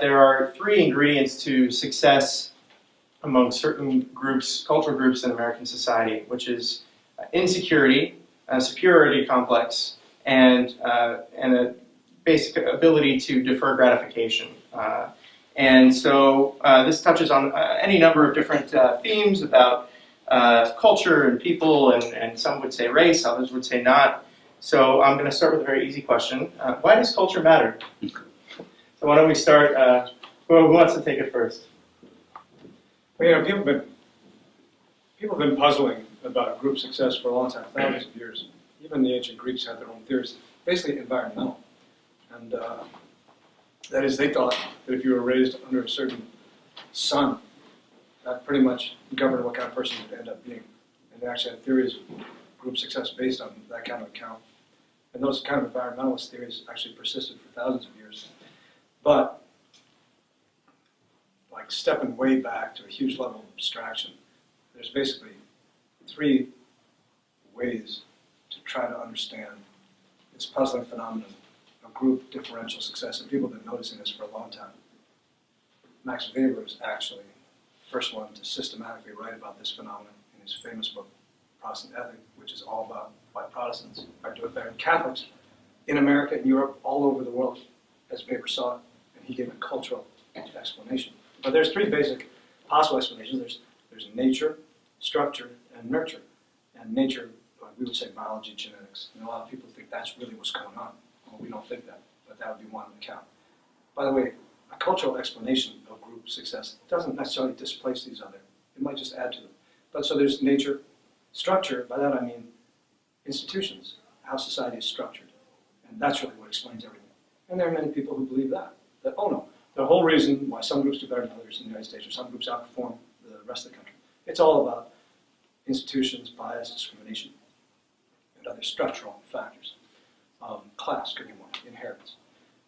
there are three ingredients to success among certain groups, cultural groups in American society, which is insecurity, a superiority complex, and a basic ability to defer gratification. And so this touches on any number of different themes about culture and people, and some would say race, others would say not. So I'm going to start with a very easy question. Why does culture matter? So why don't we start, who wants to take it first? Well, you know, people have been puzzling about group success for a long time, thousands of years. Even the ancient Greeks had their own theories, basically environmental. And that is, they thought that if you were raised under a certain sun, that pretty much governed what kind of person you'd end up being. And they actually had theories of group success based on that kind of account. And those kind of environmentalist theories actually persisted for thousands of years. But, like stepping way back to a huge level of abstraction, there's basically three ways to try to understand this puzzling phenomenon of group differential success. And people have been noticing this for a long time. Max Weber is actually the first one to systematically write about this phenomenon in his famous book, Protestant Ethic, which is all about why Protestants are doing better than Catholics in America, in Europe, all over the world, as Weber saw it, and he gave a cultural explanation. But there's three basic possible explanations. There's nature, structure, and nurture. And nature, we would say biology, genetics. And a lot of people think that's really what's going on. Well, we don't think that, but that would be one account. By the way, a cultural explanation of group success doesn't necessarily displace these other. It might just add to them. But so there's nature, structure. By that I mean institutions, how society is structured. And that's really what explains everything. And there are many people who believe that oh no, the whole reason why some groups do better than others in the United States, or some groups outperform the rest of the country, it's all about institutions, bias, discrimination, and other structural factors. Class could be one, inheritance.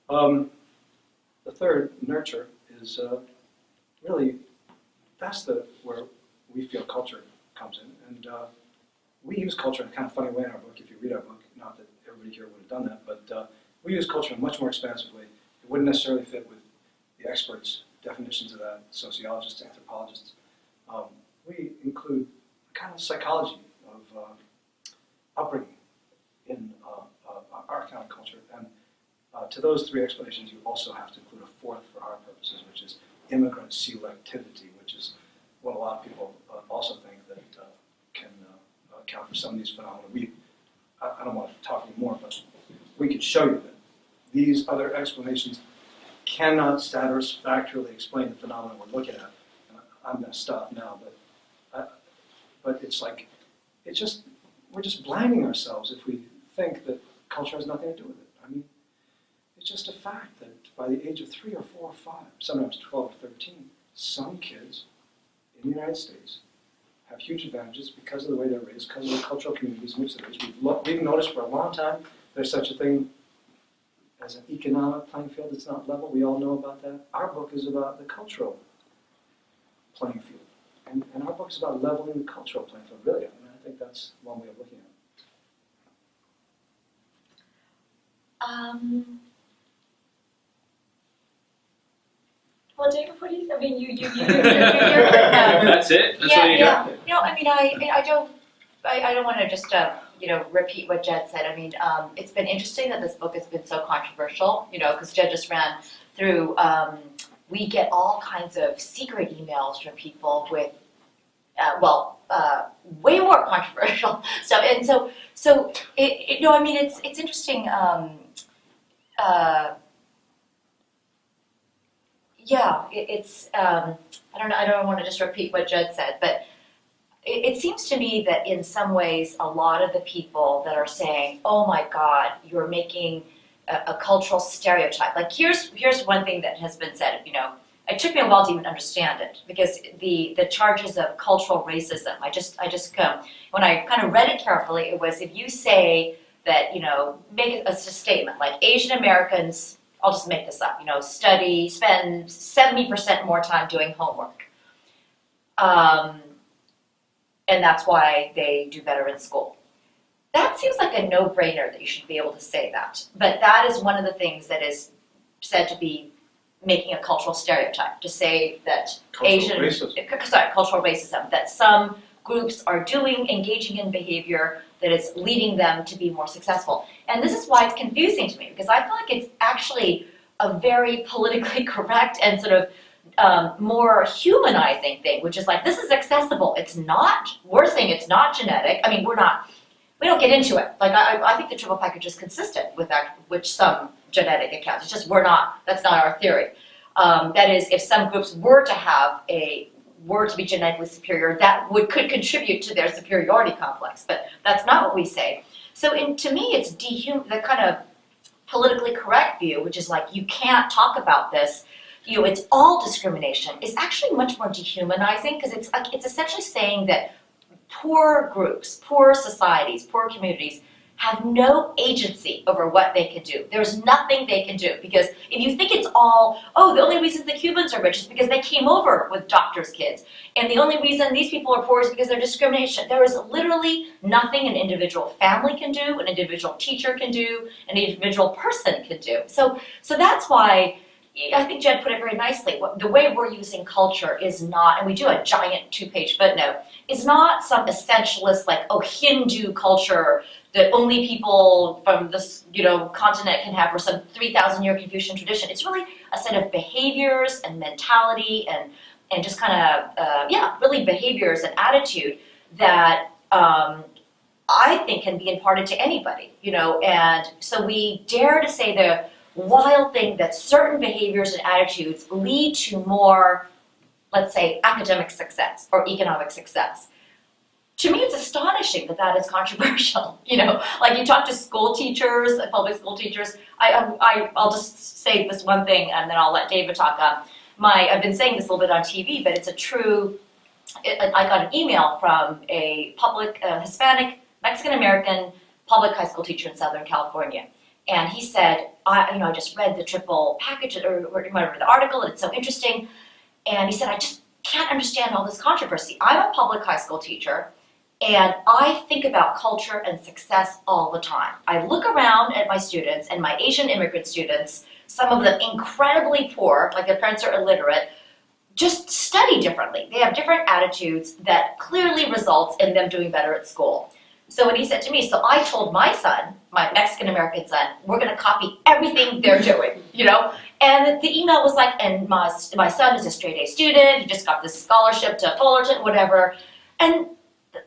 The third, nurture, is really, that's where we feel culture comes in. And we use culture in a kind of funny way in our book, if you read our book. Not that everybody here would have done that, but we use culture in a much more expansive way. It wouldn't necessarily fit with the experts' definitions of that, sociologists, anthropologists. We include a kind of psychology of upbringing in our kind of culture. And to those three explanations, you also have to include a fourth for our purposes, which is immigrant selectivity, which is what a lot of people also think that can account for some of these phenomena. I don't want to talk anymore, but we could show you that these other explanations cannot satisfactorily explain the phenomenon we're looking at. And I'm going to stop now, but it's like, we're just blinding ourselves if we think that culture has nothing to do with it. I mean, it's just a fact that by the age of 3 or 4 or 5, sometimes 12 or 13, some kids in the United States have huge advantages because of the way they're raised, because of the cultural communities in which they're raised. We've noticed for a long time there's such a thing as an economic playing field that's not level. We all know about that. Our book is about the cultural playing field. And our book is about leveling the cultural playing field, really. I mean, I think that's one way of looking at it. Well, David, what do you? I mean, you're That's it. That's what you got. No, I mean, I don't want to just repeat what Jed said. I mean, it's been interesting that this book has been so controversial. Because Jed just ran through. We get all kinds of secret emails from people with, way more controversial stuff. And so I mean, it's interesting. I don't want to just repeat what Jed said, but it seems to me that in some ways, a lot of the people that are saying, "Oh my God, you're making a cultural stereotype." Like here's one thing that has been said. It took me a while to even understand it because the charges of cultural racism. I just when I kind of read it carefully, it was if you say that make a statement like Asian Americans. I'll just make this up, spend 70% more time doing homework. And that's why they do better in school. That seems like a no-brainer that you should be able to say that. But that is one of the things that is said to be making a cultural stereotype to say that Cultural racism. cultural racism, that some groups are engaging in behavior that is leading them to be more successful. And this is why it's confusing to me, because I feel like it's actually a very politically correct and sort of more humanizing thing, which is like, this is accessible. It's not, we're saying it's not genetic. I mean, we don't get into it. Like, I think the triple package is consistent with some genetic accounts. It's just that's not our theory. That is, if some groups were to be genetically superior, that could contribute to their superiority complex, but that's not what we say. So to me, it's the kind of politically correct view, which is like, you can't talk about this, it's all discrimination, is actually much more dehumanizing, because it's essentially saying that poor groups, poor societies, poor communities have no agency over what they can do. There's nothing they can do, because if you think it's all, the only reason the Cubans are rich is because they came over with doctors' kids, and the only reason these people are poor is because they're discrimination. There is literally nothing an individual family can do, an individual teacher can do, an individual person can do. So that's why I think Jed put it very nicely. The way we're using culture is not, and we do a giant 2-page footnote, is not some essentialist, like, Hindu culture that only people from this, continent can have, or some 3,000-year Confucian tradition. It's really a set of behaviors and mentality and just kind of, really behaviors and attitude that I think can be imparted to anybody, and so we dare to say the wild thing that certain behaviors and attitudes lead to more, let's say, academic success or economic success. To me, it's astonishing that is controversial. Like, you talk to school teachers, public school teachers. I'll just say this one thing, and then I'll let David talk. I've been saying this a little bit on TV, but it's a true. I got an email from a Hispanic, Mexican-American public high school teacher in Southern California. And he said, I just read the triple package, or whatever, the article, and it's so interesting. And he said, I just can't understand all this controversy. I'm a public high school teacher, and I think about culture and success all the time. I look around at my students, and my Asian immigrant students, some of them incredibly poor, like their parents are illiterate, just study differently. They have different attitudes that clearly results in them doing better at school. So when he said to me, so I told my son, my Mexican-American son, we're going to copy everything they're doing, And the email was like, and my son is a straight A student, he just got this scholarship to Fullerton, whatever. And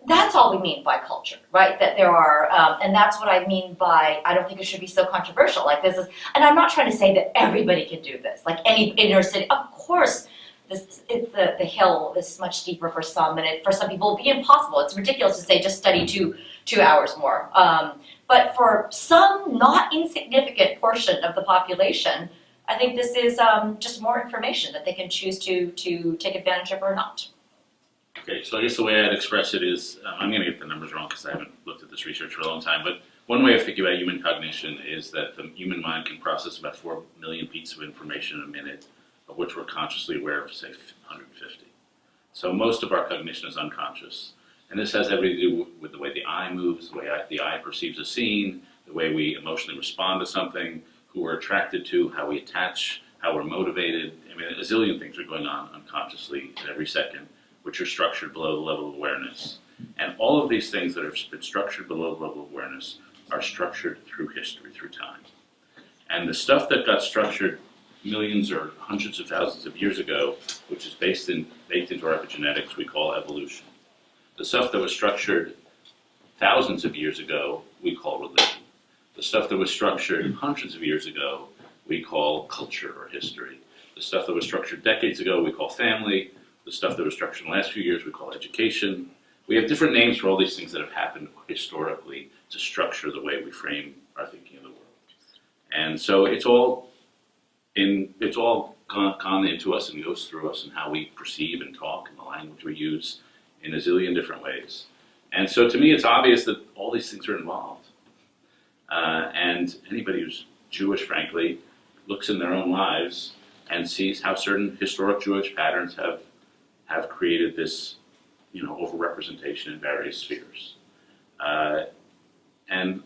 that's all we mean by culture, right? That there are, and that's what I mean by, I don't think it should be so controversial. Like, this is, and I'm not trying to say that everybody can do this, like any inner city. Of course, the hill is much steeper for some, and for some people it will be impossible. It's ridiculous to say just study 2 hours more. But for some not insignificant portion of the population, I think this is just more information that they can choose to take advantage of or not. Okay, so I guess the way I'd express it is, I'm going to get the numbers wrong because I haven't looked at this research for a long time, but one way of thinking about human cognition is that the human mind can process about 4 million pieces of information in a minute, of which we're consciously aware of, say, 150. So most of our cognition is unconscious. And this has everything to do with the way the eye moves, the way the eye perceives a scene, the way we emotionally respond to something, who we're attracted to, how we attach, how we're motivated. I mean, a zillion things are going on unconsciously at every second, which are structured below the level of awareness. And all of these things that have been structured below the level of awareness are structured through history, through time. And the stuff that got structured millions or hundreds of thousands of years ago, which is baked into our epigenetics, we call evolution. The stuff that was structured thousands of years ago, we call religion. The stuff that was structured hundreds of years ago, we call culture or history. The stuff that was structured decades ago, we call family. The stuff that was structured in the last few years, we call education. We have different names for all these things that have happened historically to structure the way we frame our thinking of the world. And so it's all gone into us and goes through us and how we perceive and talk and the language we use in a zillion different ways. And so to me, it's obvious that all these things are involved. And anybody who's Jewish, frankly, looks in their own lives and sees how certain historic Jewish patterns have created this, overrepresentation in various spheres. And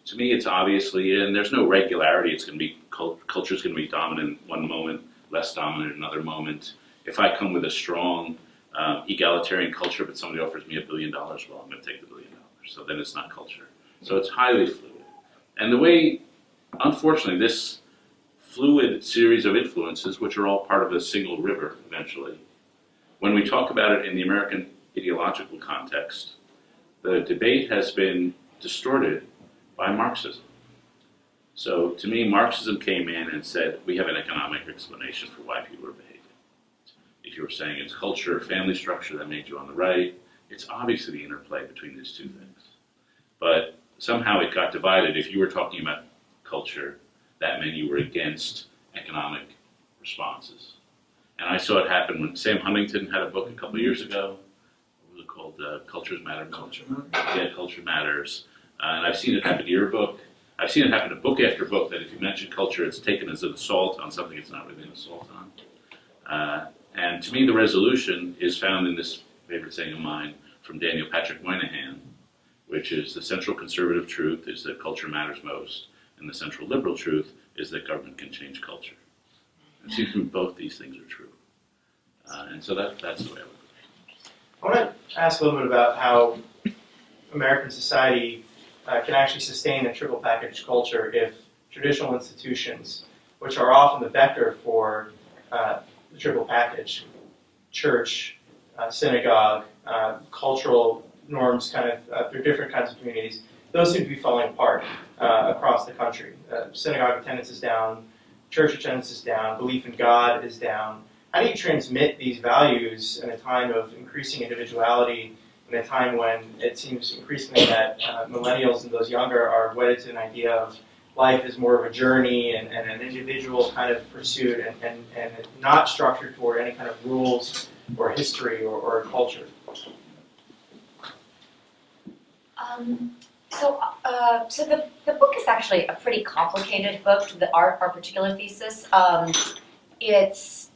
to me, it's obviously, and there's no regularity. It's going to be culture's going to be dominant one moment, less dominant in another moment. If I come with a strong egalitarian culture, but somebody offers me $1 billion, well, I'm going to take the $1 billion. So then it's not culture. So it's highly fluid. And the way, unfortunately, this fluid series of influences, which are all part of a single river eventually, when we talk about it in the American ideological context, the debate has been distorted by Marxism. So to me, Marxism came in and said, we have an economic explanation for why people are behaving. If you were saying it's culture or family structure that made you on the right, it's obviously the interplay between these two things. But somehow it got divided. If you were talking about culture, that meant you were against economic responses. And I saw it happen when Sam Huntington had a book a couple of years ago. What was it called? Cultures Matter. Culture Matters. Yeah, Culture Matters. And I've seen it happen to your book. I've seen it happen to book after book, that if you mention culture, it's taken as an assault on something it's not really an assault on. And to me, the resolution is found in this favorite saying of mine from Daniel Patrick Moynihan, which is the central conservative truth is that culture matters most, and the central liberal truth is that government can change culture. It seems to me both these things are true. And so that's the way I look at it. I want to ask a little bit about how American society can actually sustain a triple package culture if traditional institutions, which are often the vector for the triple package, church, synagogue, cultural norms, through different kinds of communities, those seem to be falling apart across the country. Synagogue attendance is down, church attendance is down, belief in God is down. How do you transmit these values in a time of increasing individuality, in a time when it seems increasingly that millennials and those younger are wedded to an idea of life as more of a journey and an individual kind of pursuit and not structured toward any kind of rules or history or culture? So the book is actually a pretty complicated book, our particular thesis. It's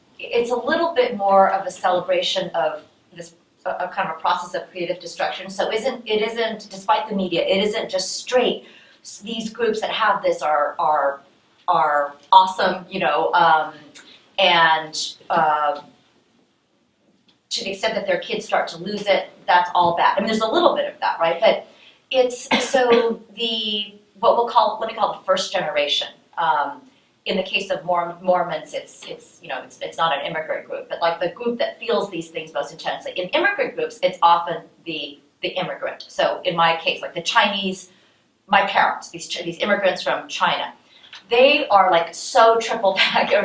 a little bit more of a celebration of this a kind of a process of creative destruction. So it isn't, despite the media, it isn't just straight. These groups that have this are awesome, and to the extent that their kids start to lose it, that's all bad. I mean, there's a little bit of that, right? But it's so let me call the first generation. In the case of Mormons, it's not an immigrant group, but like the group that feels these things most intensely. In immigrant groups, it's often the immigrant. So in my case, like the Chinese, my parents, these immigrants from China, they are like so triple pack, my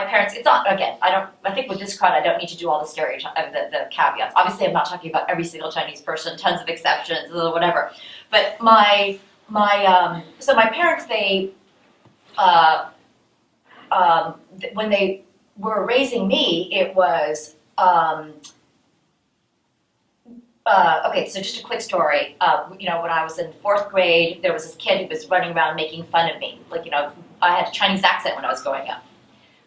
parents, it's not, again, I think with this crowd, I don't need to do all the the caveats. Obviously, I'm not talking about every single Chinese person, tons of exceptions, whatever. But so my parents, when they were raising me, it was, okay, so just a quick story. When I was in 4th grade, there was this kid who was running around making fun of me. I had a Chinese accent when I was growing up,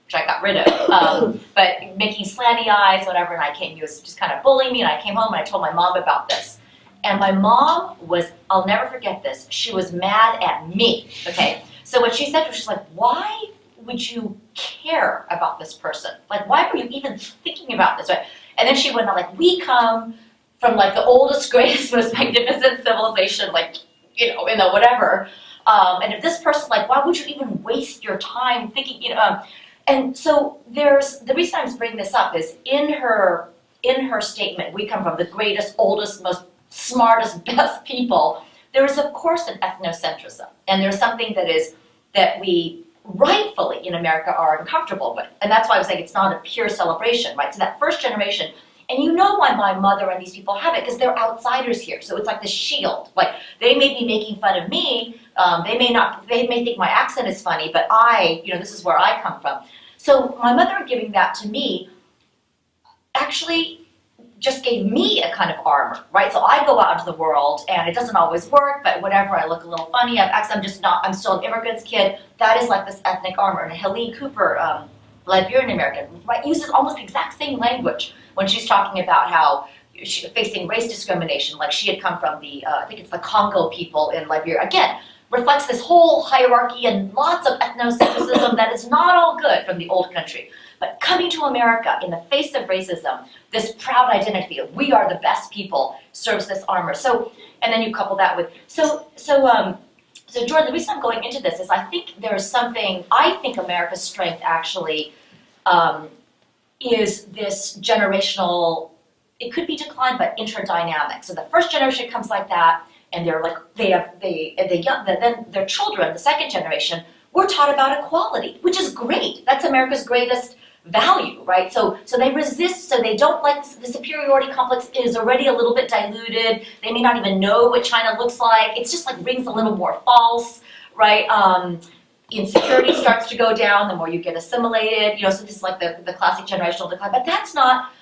which I got rid of. But making slanty eyes, whatever, and he was just kind of bullying me, and I came home and I told my mom about this. And my mom was, I'll never forget this, she was mad at me, okay? So what she said was, she's like, why would you care about this person? Like, why were you even thinking about this, right? And then she went on, like, we come from like the oldest, greatest, most magnificent civilization, whatever. And if this person, like, why would you even waste your time thinking, And so the reason I'm bringing this up is in her statement, we come from the greatest, oldest, most smartest, best people. There is, of course, an ethnocentrism, and there's something that we rightfully in America are uncomfortable with, and that's why I was saying it's not a pure celebration, right? So that first generation. And you know why my mother and these people have it, because they're outsiders here. So it's like the shield. Like, they may be making fun of me, they may think my accent is funny, but this is where I come from. So my mother giving that to me actually just gave me a kind of armor, right? So I go out into the world, and it doesn't always work, but whatever, I look a little funny, I'm still an immigrant's kid. That is like this ethnic armor. And Helene Cooper, Liberian American, right, uses almost the exact same language when she's talking about how she's facing race discrimination, like she had come from I think it's the Congo people in Liberia. Again, reflects this whole hierarchy and lots of ethnocentrism that is not all good from the old country. But coming to America in the face of racism, this proud identity of we are the best people serves this armor. So, and then you couple that with, so Jordan, the reason I'm going into this is I think America's strength actually is this generational, it could be decline, but interdynamic. So the first generation comes like that, and they're like, then their children, the second generation, were taught about equality, which is great. That's America's greatest value, right? So they resist, so they don't like, the superiority complex is already a little bit diluted. They may not even know what China looks like. It's just like rings a little more false, right? Insecurity starts to go down the more you get assimilated, so this is like the classic generational decline, but that's not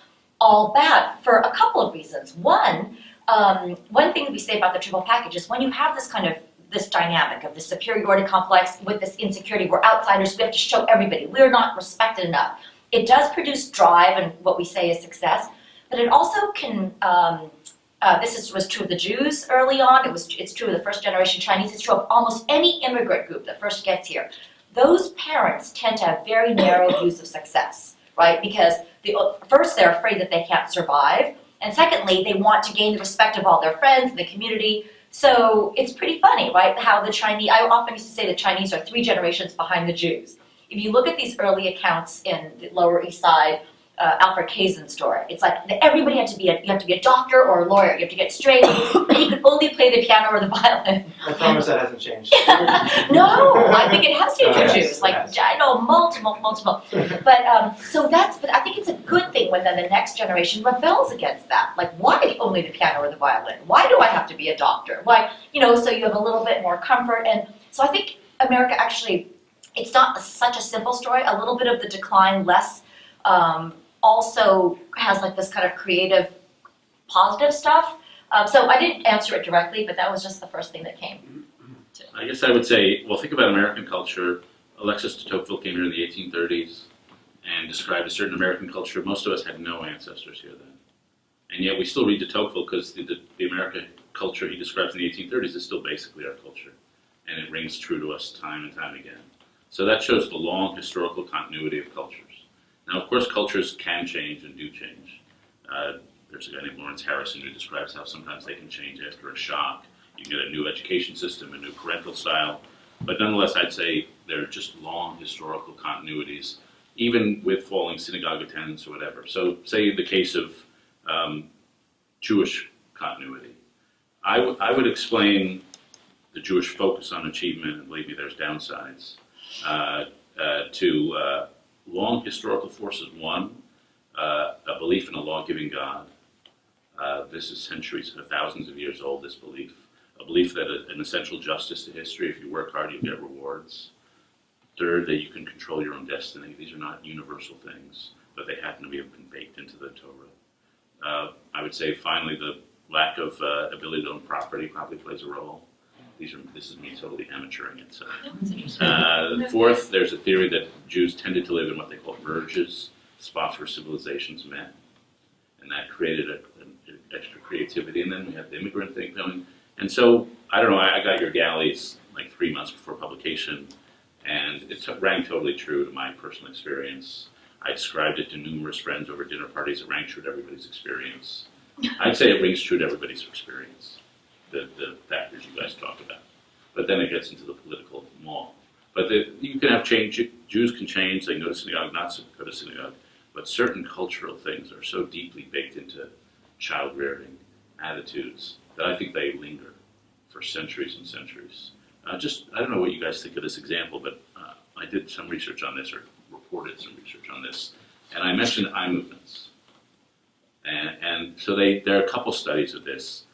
all bad for a couple of reasons. One thing that we say about the triple package is when you have this dynamic of the superiority complex with this insecurity, we're outsiders, we have to show everybody, we're not respected enough. It does produce drive and what we say is success, but it also can, was true of the Jews early on, it's true of the first generation Chinese, it's true of almost any immigrant group that first gets here. Those parents tend to have very narrow views of success, right? Because first they're afraid that they can't survive, and secondly, they want to gain the respect of all their friends in the community. So it's pretty funny, right? How the Chinese, I often used to say the Chinese are 3 generations behind the Jews. If you look at these early accounts in the Lower East Side, Alfred Kazan's story, it's like everybody you have to be a doctor or a lawyer, you have to get straight, and you could only play the piano or the violin. I promise that hasn't changed. No, I think it has changed for Jews. Yes, Like, yes. I know, multiple. But I think it's a good thing when then the next generation rebels against that. Like, why only the piano or the violin? Why do I have to be a doctor? Why, so you have a little bit more comfort. And so I think America actually, it's not such a simple story. A little bit of the decline, less, also has like this kind of creative, positive stuff. So I didn't answer it directly, but that was just the first thing that came. I guess I would say, well, think about American culture. Alexis de Tocqueville came here in the 1830s and described a certain American culture. Most of us had no ancestors here then. And yet we still read de Tocqueville because the American culture he describes in the 1830s is still basically our culture. And it rings true to us time and time again. So that shows the long historical continuity of cultures. Now, of course, cultures can change and do change. There's a guy named Lawrence Harrison who describes how sometimes they can change after a shock. You get a new education system, a new parental style. But nonetheless, I'd say there are just long historical continuities, even with falling synagogue attendance or whatever. So say the case of Jewish continuity. I would explain the Jewish focus on achievement, and believe me, there's downsides, to long historical forces. One, a belief in a law-giving God. This is centuries, thousands of years old, this belief. A belief that an essential justice to history, if you work hard, you get rewards. Third, that you can control your own destiny. These are not universal things, but they happen to have been baked into the Torah. I would say, finally, the lack of ability to own property probably plays a role. This is me totally amateuring it. So. Fourth, there's a theory that Jews tended to live in what they call verges, spots where civilizations met, and that created an extra creativity. And then we have the immigrant thing going. And so, I don't know, I got your galleys like 3 months before publication, and it rang totally true to my personal experience. I described it to numerous friends over dinner parties. It rang true to everybody's experience. I'd say it rings true to everybody's experience, the factors you guys talk about. But then it gets into the political maw. But you can have change. Jews can change. They can go to synagogue, not go to synagogue. But certain cultural things are so deeply baked into child-rearing attitudes that I think they linger for centuries and centuries. I don't know what you guys think of this example, but I did some research on this, or reported some research on this, and I mentioned eye movements. And so there are a couple studies of this.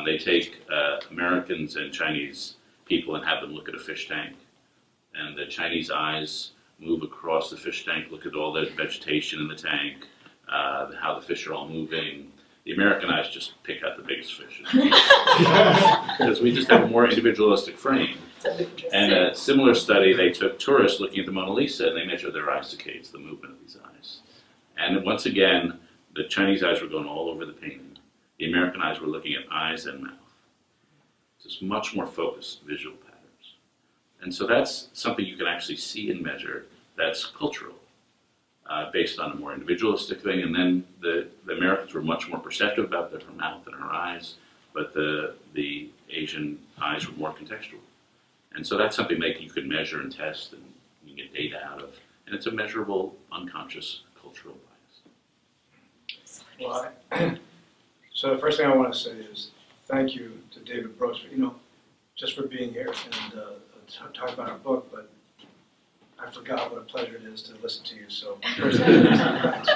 They take Americans and Chinese people and have them look at a fish tank. And the Chinese eyes move across the fish tank, look at all the vegetation in the tank, how the fish are all moving. The American eyes just pick out the biggest fish. Because we just have a more individualistic frame. And a similar study, they took tourists looking at the Mona Lisa, and they measured their eye saccades, the movement of these eyes. And once again, the Chinese eyes were going all over the painting. The American eyes were looking at eyes and mouth. Just much more focused visual patterns. And so that's something you can actually see and measure that's cultural, based on a more individualistic thing. And then the Americans were much more perceptive about their mouth and our eyes, but the Asian eyes were more contextual. And so that's something that you could measure and test and you get data out of. And it's a measurable, unconscious cultural bias. Well, so the first thing I want to say is thank you to David Brooks for, just for being here and talk about our book, but I forgot what a pleasure it is to listen to you, so first thing, thanks.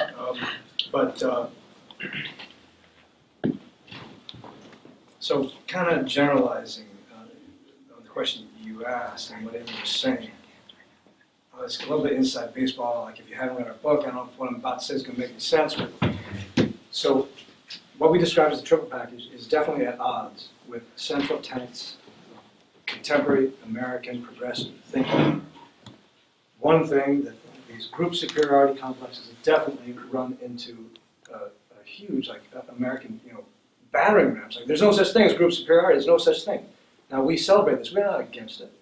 So kind of generalizing on the question you asked and what Amy was saying, it's a little bit inside baseball, like if you haven't read our book, I don't know if what I'm about to say is going to make any sense, but so what we describe as the triple package is definitely at odds with central tenets of contemporary American progressive thinking. One thing that these group superiority complexes have definitely run into a huge, American, battering rams. Like, there's no such thing as group superiority. There's no such thing. Now, we celebrate this. We're not against it.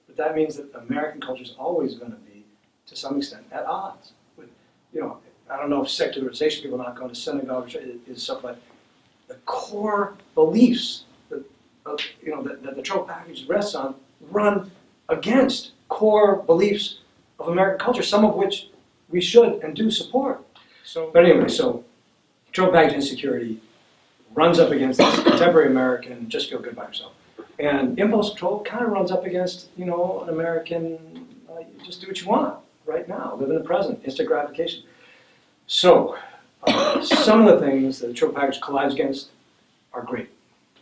But that means that American culture is always going to be, to some extent, at odds with, I don't know if secularization, people not going to synagogue, is something like the core beliefs that the triple package rests on run against core beliefs of American culture, some of which we should and do support. But anyway, so triple package insecurity runs up against this contemporary American, just feel good by yourself. And impulse control kind of runs up against, an American, just do what you want right now, live in the present, instant gratification. So, some of the things that the triple package collides against are great.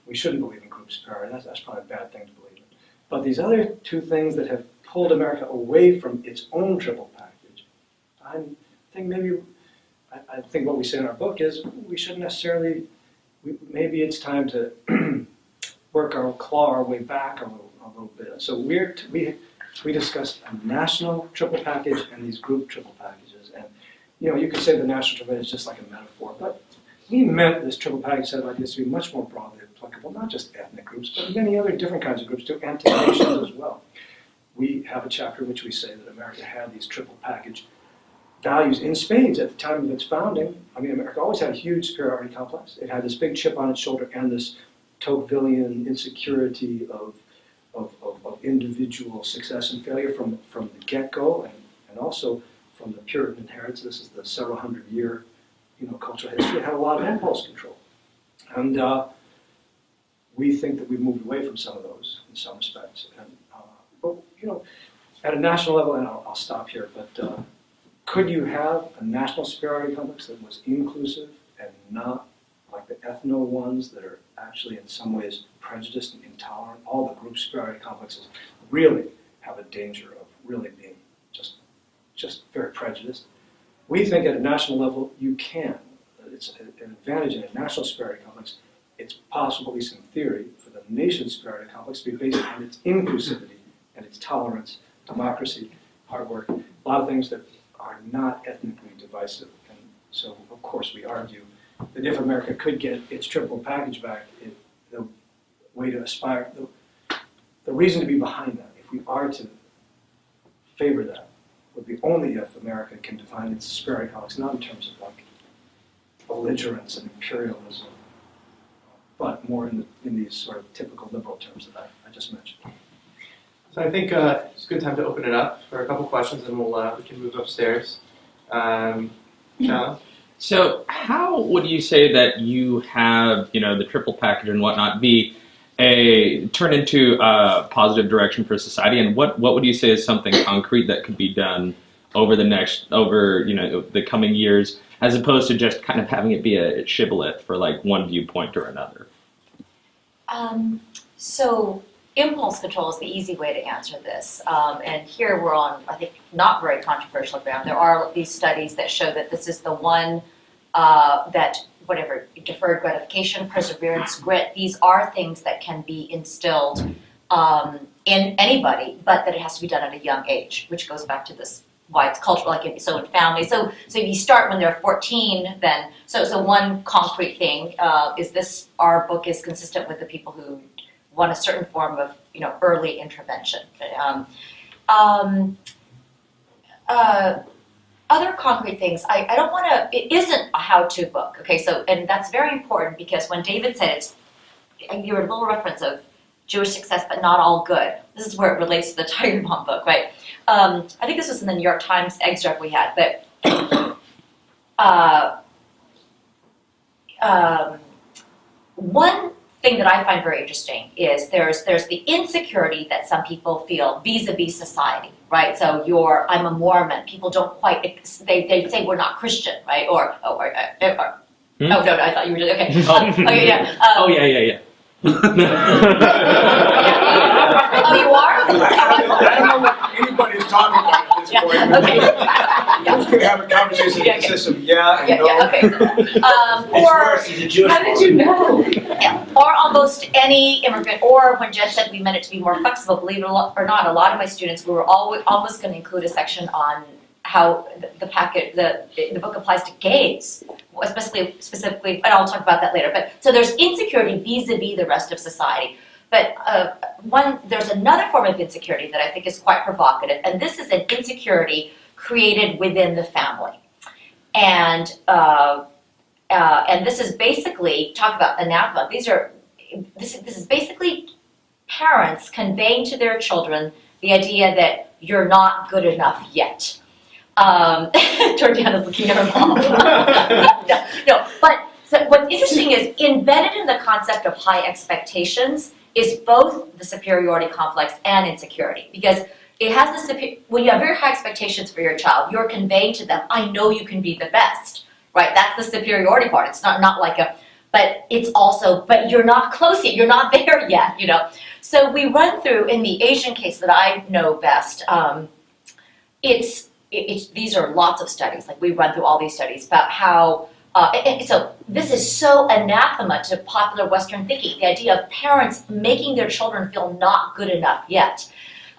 We shouldn't believe in group superiority. That's probably a bad thing to believe in. But these other two things that have pulled America away from its own triple package, I think what we say in our book is we shouldn't necessarily, maybe it's time to claw our way back a little bit. So we discussed a national triple package and these group triple packages. And you could say the national triple package is just like a metaphor, but we meant this triple package set like this to be much more broadly applicable, not just ethnic groups, but many other different kinds of groups too, and to nations as well. We have a chapter in which we say that America had these triple package values in spades at the time of its founding. I mean, America always had a huge superiority complex. It had this big chip on its shoulder and this Tocquevillian insecurity of individual success and failure from the get-go, and also from the Puritan inheritance. This is the several hundred-year cultural history. It had a lot of impulse control. And we think that we've moved away from some of those in some respects. And, but, at a national level, and I'll stop here, but could you have a national superiority complex that was inclusive and not like the ethno ones that are actually in some ways prejudiced and intolerant? All the group superiority complexes really have a danger of really being just very prejudiced. We think at a national level you can. It's an advantage in a national superiority complex. It's possible, at least in theory, for the nation's superiority complex to be based on its inclusivity and its tolerance, democracy, hard work, a lot of things that are not ethnically divisive. And so, of course, we argue that if America could get its triple package back, the way to aspire, the reason to be behind that, if we are to favor that, would be only if America can define its superiority complex, not in terms of like belligerence and imperialism, but more in these sort of typical liberal terms that I just mentioned. So I think it's a good time to open it up for a couple questions, and we can move upstairs. John? So how would you say that you have, the triple package and whatnot turn into a positive direction for society, and what would you say is something concrete that could be done over the coming years, as opposed to just kind of having it be a shibboleth for like one viewpoint or another? So impulse control is the easy way to answer this. And here we're on, I think, not very controversial ground. There are these studies that show that this is the one deferred gratification, perseverance, grit, these are things that can be instilled in anybody, but that it has to be done at a young age, which goes back to this why it's cultural, in family. So if you start when they're 14, so one concrete thing is this, our book is consistent with the people who want a certain form of, early intervention. Other concrete things, I don't want to, it isn't a how-to book, okay, so, and that's very important because when David said your little reference of Jewish success but not all good, this is where it relates to the Tiger Mom book, right? I think this was in the New York Times excerpt we had, but one thing that I find very interesting is there's the insecurity that some people feel vis-a-vis society, right? So I'm a Mormon. People don't quite, they say we're not Christian, right? Oh, no, I thought you were doing, okay. Okay, yeah. Oh, yeah. Oh, you are? I don't know what anybody's talking about at this point. Okay. We're just going to have a conversation that consists of yeah and no. Okay. How did you know? Yeah, or almost any immigrant, or when Jed said we meant it to be more flexible, believe it or not, a lot of my students, we were almost going to include a section on how the book applies to gays, specifically, and I'll talk about that later. But so there's insecurity vis-a-vis the rest of society. But there's another form of insecurity that I think is quite provocative, and this is an insecurity created within the family. And this is basically, talk about anathema, this is basically parents conveying to their children the idea that you're not good enough yet. Georgiana's looking at her mom. no, but so what's interesting is embedded in the concept of high expectations is both the superiority complex and insecurity, because it has when you have very high expectations for your child, you're conveying to them, I know you can be the best, right? That's the superiority part. It's not like but it's also, but you're not close yet, you're not there yet, So we run through, in the Asian case that I know best, these are lots of studies, like we run through all these studies about how, so this is so anathema to popular Western thinking, the idea of parents making their children feel not good enough yet.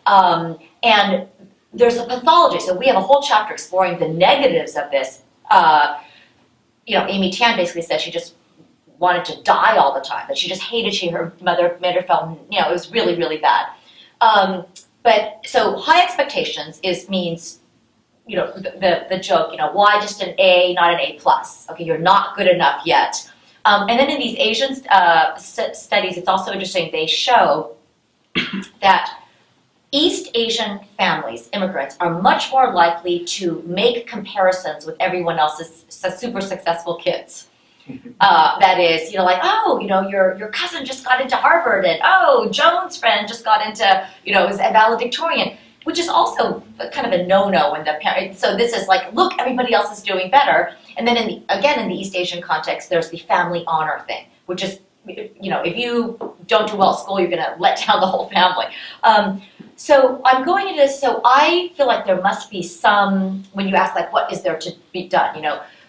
And there's a pathology, so we have a whole chapter exploring the negatives of this. Amy Tan basically said she just wanted to die all the time, that she just hated her mother made her feel, it was really, really bad. But so high expectations means, the joke, why just an A, not an A+? Okay, you're not good enough yet. And then in these Asian studies, it's also interesting, they show that East Asian families, immigrants, are much more likely to make comparisons with everyone else's super successful kids. That is, your cousin just got into Harvard, and Joan's friend just got into, is a valedictorian, which is also kind of a no-no when the parent. So this is like, look, everybody else is doing better. And then in the East Asian context, there's the family honor thing, which is, if you don't do well at school, you're going to let down the whole family. So I'm going into this, so I feel like there must be some, when you ask like, what is there to be done,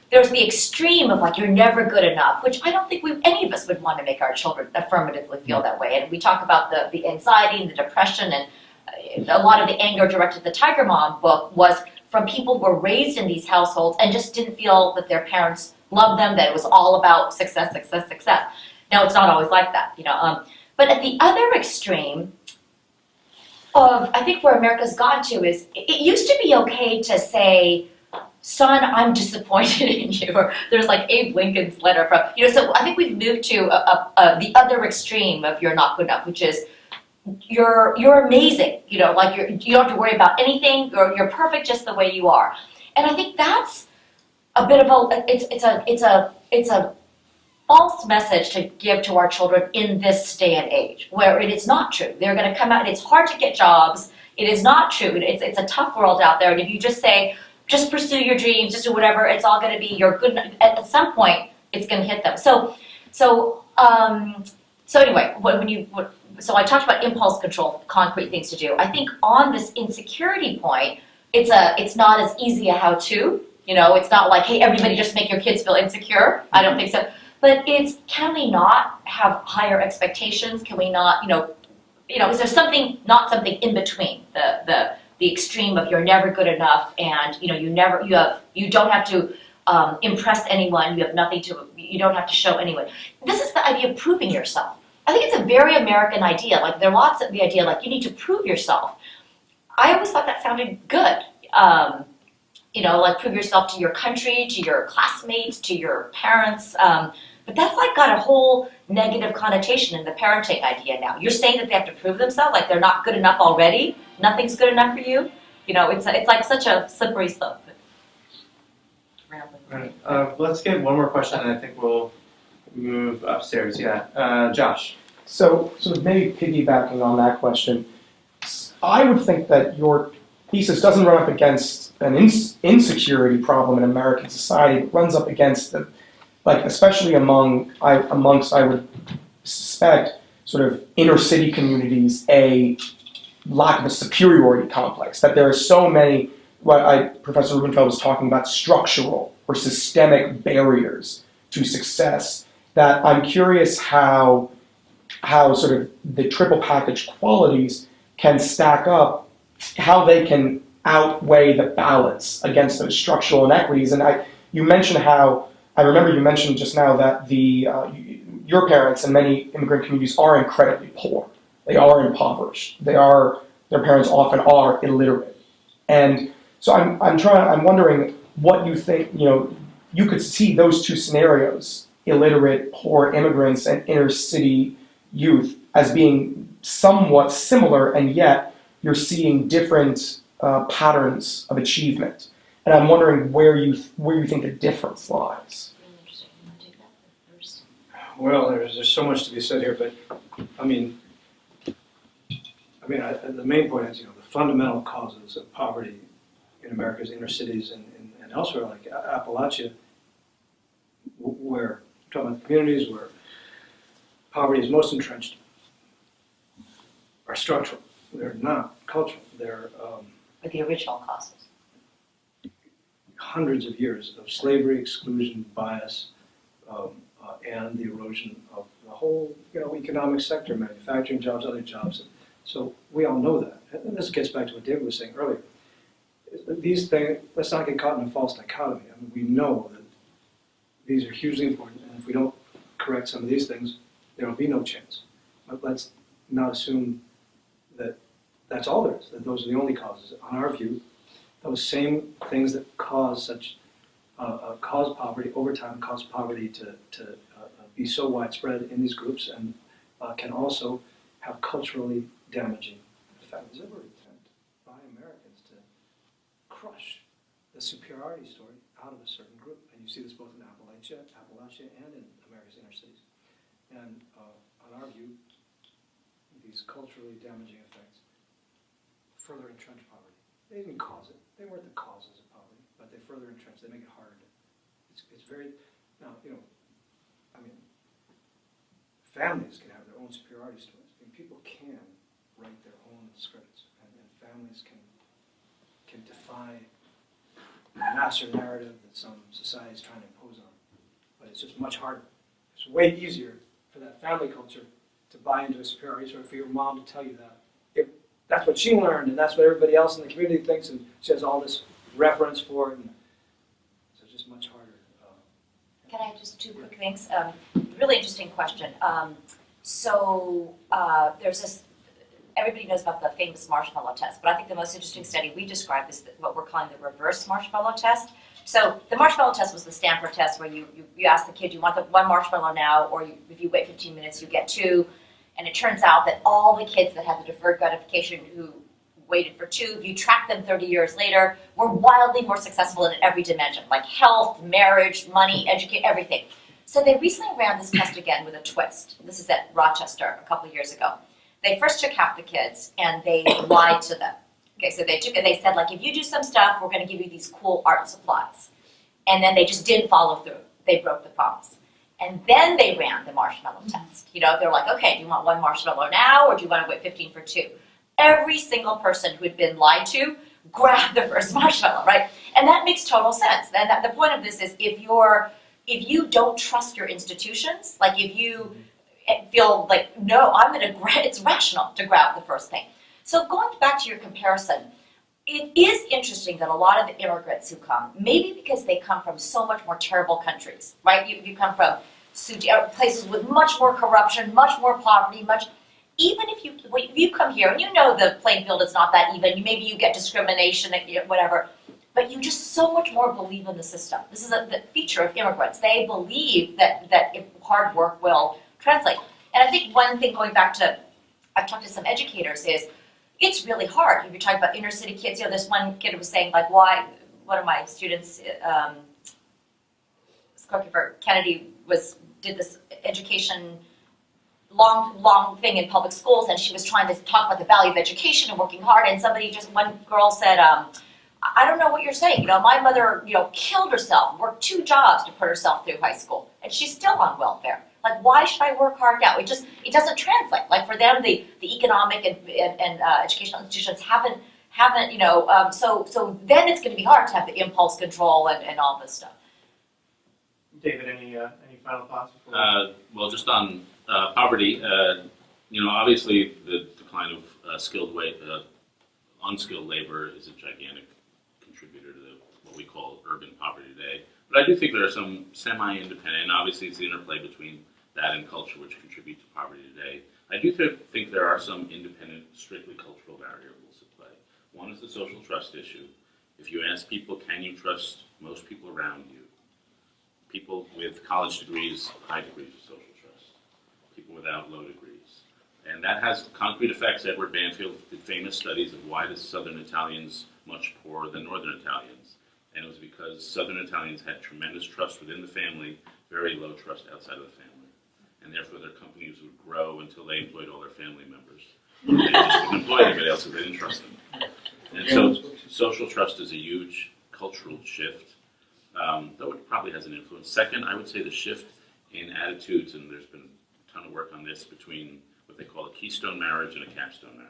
there's the extreme of like, you're never good enough, which I don't think any of us would want to make our children affirmatively feel that way. And we talk about the anxiety and the depression, and a lot of the anger directed at the Tiger Mom book was from people who were raised in these households and just didn't feel that their parents loved them, that it was all about success, success, success. Now, it's not always like that, But at the other extreme of, I think where America's gone to is, it used to be okay to say, son, I'm disappointed in you. Or there's like Abe Lincoln's letter from, so I think we've moved to the other extreme of you're not good enough, which is you're amazing. You don't have to worry about anything. You're perfect just the way you are. And I think that's a bit of it's a false message to give to our children in this day and age, where it is not true. They're going to come out, and it's hard to get jobs. It is not true. It's a tough world out there. And if you just say, just pursue your dreams, just do whatever, it's all going to be, you're good. At some point, it's going to hit them. So anyway, so I talked about impulse control, concrete things to do. I think on this insecurity point, it's not as easy a how-to. It's not like, hey, everybody just make your kids feel insecure. I don't think so. But can we not have higher expectations? Can we not, is there something in between the extreme of you're never good enough, and you don't have to impress anyone. You don't have to show anyone. This is the idea of proving yourself. I think it's a very American idea. Like there are lots of the idea, like you need to prove yourself. I always thought that sounded good. Like prove yourself to your country, to your classmates, to your parents. But that's like got a whole negative connotation in the parenting idea now. You're saying that they have to prove themselves, like they're not good enough already. Nothing's good enough for you. It's like such a slippery slope. All right. Let's get one more question, and I think we'll move upstairs. Yeah, Josh. So, sort of maybe piggybacking on that question, I would think that your thesis doesn't run up against an insecurity problem in American society. It runs up against especially amongst, I would suspect, sort of inner city communities, a lack of a superiority complex. That there are so many, Professor Rubenfeld was talking about, structural or systemic barriers to success, that I'm curious how sort of the triple package qualities can stack up, how they can outweigh the balance against those structural inequities. And you mentioned I remember you mentioned just now that your parents and many immigrant communities are incredibly poor. They are impoverished. Their parents often are illiterate. And so I'm wondering what you think, you could see those two scenarios, illiterate, poor immigrants and inner city youth, as being somewhat similar, and yet you're seeing different patterns of achievement. And I'm wondering where you think the difference lies. Really interesting. You want to take that first? Well, there's so much to be said here, but the main point is, the fundamental causes of poverty in America's inner cities and elsewhere, like Appalachia, where we're talking about communities where poverty is most entrenched, are structural. They're not cultural. They're Or the original causes. hundreds of years of slavery, exclusion, bias, and the erosion of the whole, economic sector, manufacturing jobs, other jobs. So we all know that. And this gets back to what David was saying earlier. These things, let's not get caught in a false dichotomy. We know that these are hugely important, and if we don't correct some of these things, there will be no chance. But let's not assume that that's all there is, that those are the only causes. On our view, those same things that cause cause poverty over time, cause poverty to be so widespread in these groups, and can also have culturally damaging effects. There's ever an attempt by Americans to crush the superiority story out of a certain group, and you see this both in Appalachia and in America's inner cities. And on our view, these culturally damaging effects further entrench poverty. They didn't cause it. They weren't the causes of poverty, but they further entrench. They make it harder. It's very, now, families can have their own superiority stories. People can write their own scripts, and families can defy the master narrative that some society is trying to impose on them. But it's just much harder. It's way easier for that family culture to buy into a superiority story, for your mom to tell you that. If that's what she learned, and that's what everybody else in the community thinks, and she has all this reference for it, and so it's just much harder. Can I just two quick things? Really interesting question. There's this, everybody knows about the famous marshmallow test, but I think the most interesting study we described is what we're calling the reverse marshmallow test. So the marshmallow test was the Stanford test where you ask the kid, do you want the one marshmallow now, or if you wait 15 minutes, you get two. And it turns out that all the kids that had the deferred gratification who waited for two, if you track them 30 years later, were wildly more successful in every dimension, like health, marriage, money, education, everything. So they recently ran this test again with a twist. This is at Rochester a couple of years ago. They first took half the kids and they lied to them. Okay, so they said, like, if you do some stuff, we're going to give you these cool art supplies. And then they just didn't follow through. They broke the promise. And then they ran the marshmallow test. They're like, okay, do you want one marshmallow now, or do you want to wait 15 for two? Every single person who had been lied to grabbed the first marshmallow, right? And that makes total sense. And the point of this is if you don't trust your institutions, like if you feel like, no, it's rational to grab the first thing. So going back to your comparison, it is interesting that a lot of the immigrants who come, maybe because they come from so much more terrible countries, right? You come from places with much more corruption, much more poverty, even if you come here and you know the playing field is not that even, maybe you get discrimination, whatever, but you just so much more believe in the system. This is the feature of immigrants. They believe that hard work will translate. And I think one thing, going back to, I've talked to some educators, is it's really hard. If you're talking about inner city kids, this one kid was saying, like, why, one of my students, for Kennedy, did this education long thing in public schools, and she was trying to talk about the value of education and working hard, and one girl said, I don't know what you're saying. My mother, killed herself, worked 2 jobs to put herself through high school, and she's still on welfare. Like, why should I work hard now? It doesn't translate. Like, for them, the economic and educational institutions haven't, so then it's going to be hard to have the impulse control and all this stuff. David, any final thoughts before? Well, just on poverty, obviously the decline of unskilled labor is a gigantic contributor to what we call urban poverty today. But I do think there are some semi-independent, and obviously it's the interplay between that and culture which contribute to poverty today. I do think there are some independent, strictly cultural variables at play. One is the social trust issue. If you ask people, can you trust most people around you? People with college degrees, high degrees of social trust. People without low degrees. And that has concrete effects. Edward Banfield did famous studies of why the Southern Italians much poorer than Northern Italians. And it was because Southern Italians had tremendous trust within the family, very low trust outside of the family. And therefore their companies would grow until they employed all their family members. They just wouldn't employ anybody else if they didn't trust them. And so social trust is a huge cultural shift, though it probably has an influence. Second, I would say the shift in attitudes, and there's been a ton of work on this, between what they call a keystone marriage and a capstone marriage.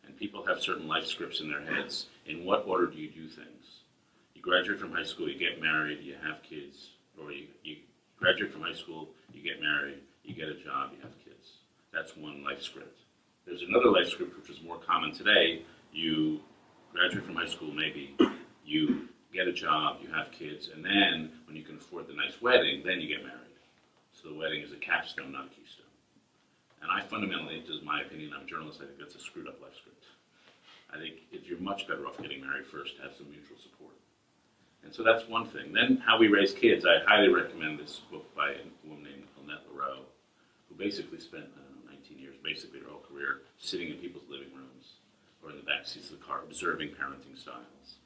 And people have certain life scripts in their heads. In what order do you do things? You graduate from high school, you get married, you have kids, or you graduate from high school, you get married, you get a job, you have kids. That's one life script. There's another life script which is more common today. You graduate from high school, maybe, you get a job, you have kids, and then when you can afford the nice wedding, then you get married. So the wedding is a capstone, not a keystone. And I fundamentally, this is my opinion, I'm a journalist, I think that's a screwed up life script. I think you're much better off getting married first to have some mutual support. And so that's one thing. Then how we raise kids, I highly recommend this book by a woman named Columnist, who basically spent, 19 years, basically her whole career, sitting in people's living rooms or in the back seats of the car, observing parenting styles.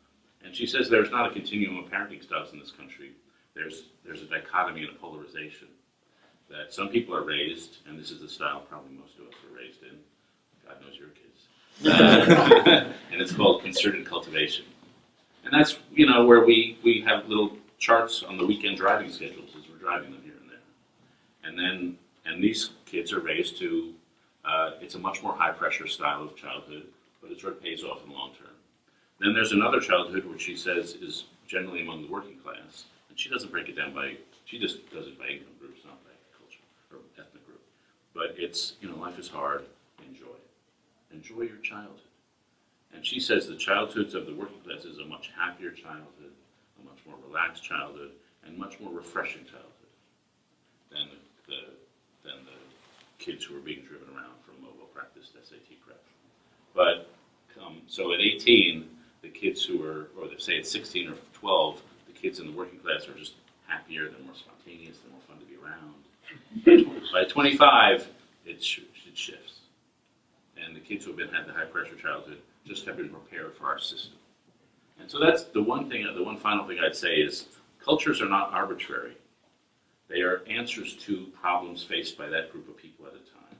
And she says there's not a continuum of parenting styles in this country. There's a dichotomy and a polarization. That some people are raised, and this is the style probably most of us are raised in, God knows your kids, and it's called concerted cultivation. And that's, where we have little charts on the weekend driving schedules as we're driving them here and there. And these kids are raised to, it's a much more high-pressure style of childhood, but it sort of pays off in the long term. Then there's another childhood which she says is generally among the working class, and she doesn't break it down she just does it by income groups, not by culture or ethnic group. But it's, life is hard, enjoy your childhood. And she says the childhoods of the working class is a much happier childhood, a much more relaxed childhood, and much more refreshing childhood than the kids who are being driven around from mobile practice SAT prep. But so at 18, the kids who are, or say at 16 or 12, the kids in the working class are just happier, they're more spontaneous, they're more fun to be around. By 25, it shifts. And the kids who have had the high pressure childhood just have been prepared for our system. And so that's the one final thing I'd say is cultures are not arbitrary. They are answers to problems faced by that group of people at a time.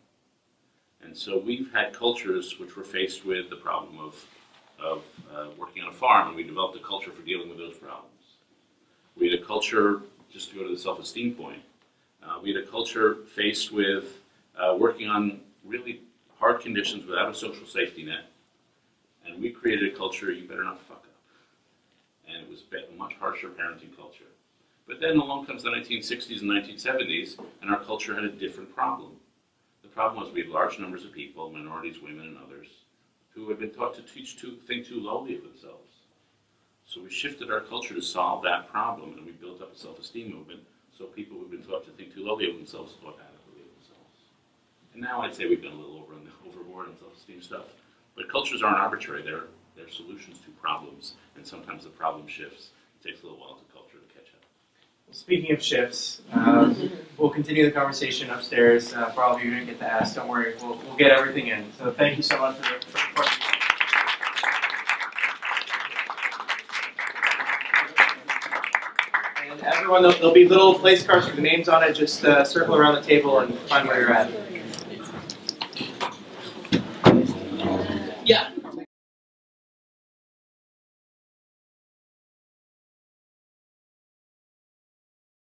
And so we've had cultures which were faced with the problem of working on a farm, and we developed a culture for dealing with those problems. We had a culture, just to go to the self-esteem point, we had a culture faced with working on really hard conditions without a social safety net. And we created a culture, you better not fuck up. And it was a much harsher parenting culture. But then along comes the 1960s and 1970s, and our culture had a different problem. The problem was we had large numbers of people, minorities, women, and others, who had been taught to think too lowly of themselves. So we shifted our culture to solve that problem, and we built up a self-esteem movement So people who've been taught to think too lowly of themselves thought adequately of themselves. And now I'd say we've gone a little overboard on self-esteem stuff. But cultures aren't arbitrary. They're solutions to problems. And sometimes the problem shifts. It takes a little while for culture to catch up. Speaking of shifts, we'll continue the conversation upstairs. For all of you who didn't get to ask, don't worry, we'll get everything in. So thank you so much for the question. And everyone, there'll be little place cards with the names on it. Just circle around the table and find where you're at.